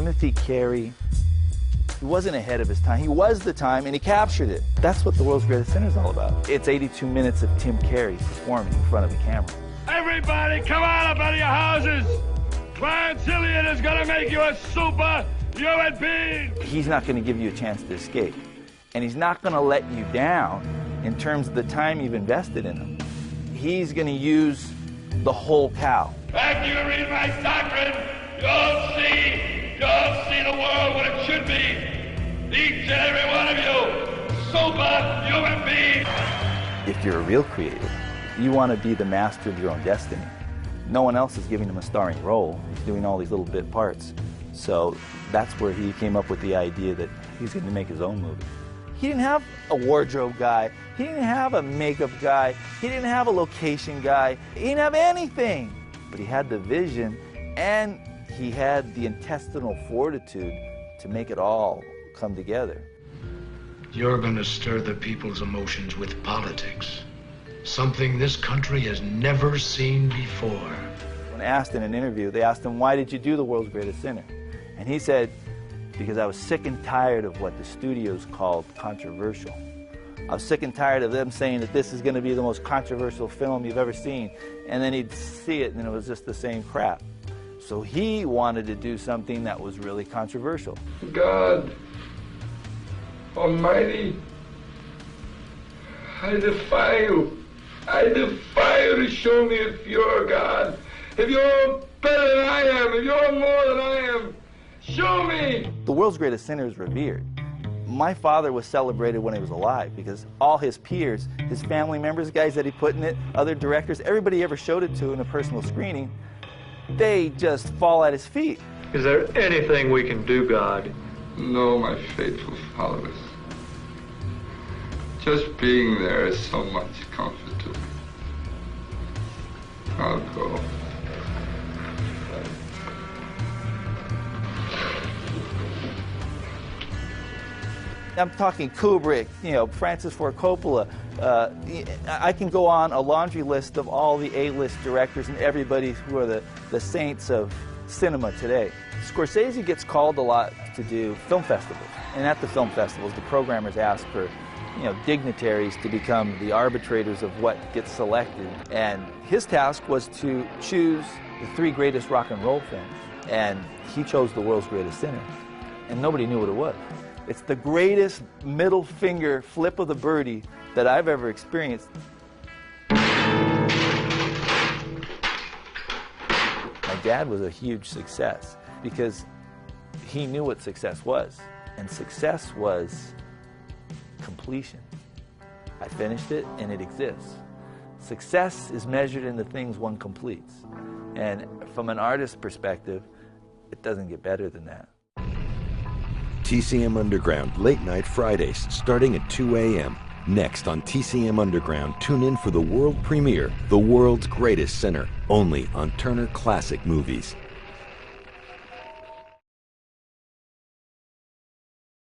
Timothy Carey, he wasn't ahead of his time. He was the time, and he captured it. That's what The World's Greatest Sinner is all about. It's 82 minutes of Tim Carey performing in front of a camera. Everybody, come on up out of your houses. Clarence Hilliard is going to make you a super human being. He's not going to give you a chance to escape. And he's not going to let you down in terms of the time you've invested in him. He's going to use the whole cow. After you read my doctrine, you'll see the world what it should be. Each and every one of you, super human beings. If you're a real creative, you want to be the master of your own destiny. No one else is giving him a starring role. He's doing all these little bit parts. So that's where he came up with the idea that he's going to make his own movie. He didn't have a wardrobe guy. He didn't have a makeup guy. He didn't have a location guy. He didn't have anything. But he had the vision, and he had the intestinal fortitude to make it all come together. You're going to stir the people's emotions with politics. Something this country has never seen before. When asked in an interview, they asked him, why did you do The World's Greatest Sinner? And he said, because I was sick and tired of what the studios called controversial. I was sick and tired of them saying that this is going to be the most controversial film you've ever seen. And then he'd see it and it was just the same crap. So he wanted to do something that was really controversial. God Almighty, I defy you. I defy you to show me if you're God. If you're better than I am, if you're more than I am, show me. The World's Greatest Sinner is revered. My father was celebrated when he was alive because all his peers, his family members, guys that he put in it, other directors, everybody he ever showed it to in a personal screening, they just fall at his feet. Is there anything we can do, God? No, my faithful followers. Just being there is so much comfort to me. I'll go. I'm talking Kubrick, Francis Ford Coppola. I can go on a laundry list of all the A-list directors and everybody who are the saints of cinema today. Scorsese gets called a lot to do film festivals. And at the film festivals, the programmers ask for dignitaries to become the arbitrators of what gets selected. And his task was to choose the 3 greatest rock and roll films. And he chose The World's Greatest Sinner. And nobody knew what it was. It's the greatest middle finger flip of the birdie that I've ever experienced. My dad was a huge success because he knew what success was. And success was completion. I finished it and it exists. Success is measured in the things one completes. And from an artist's perspective, it doesn't get better than that. TCM Underground, late night Fridays, starting at 2 a.m. Next on TCM Underground, tune in for the world premiere, The World's Greatest Sinner, only on Turner Classic Movies.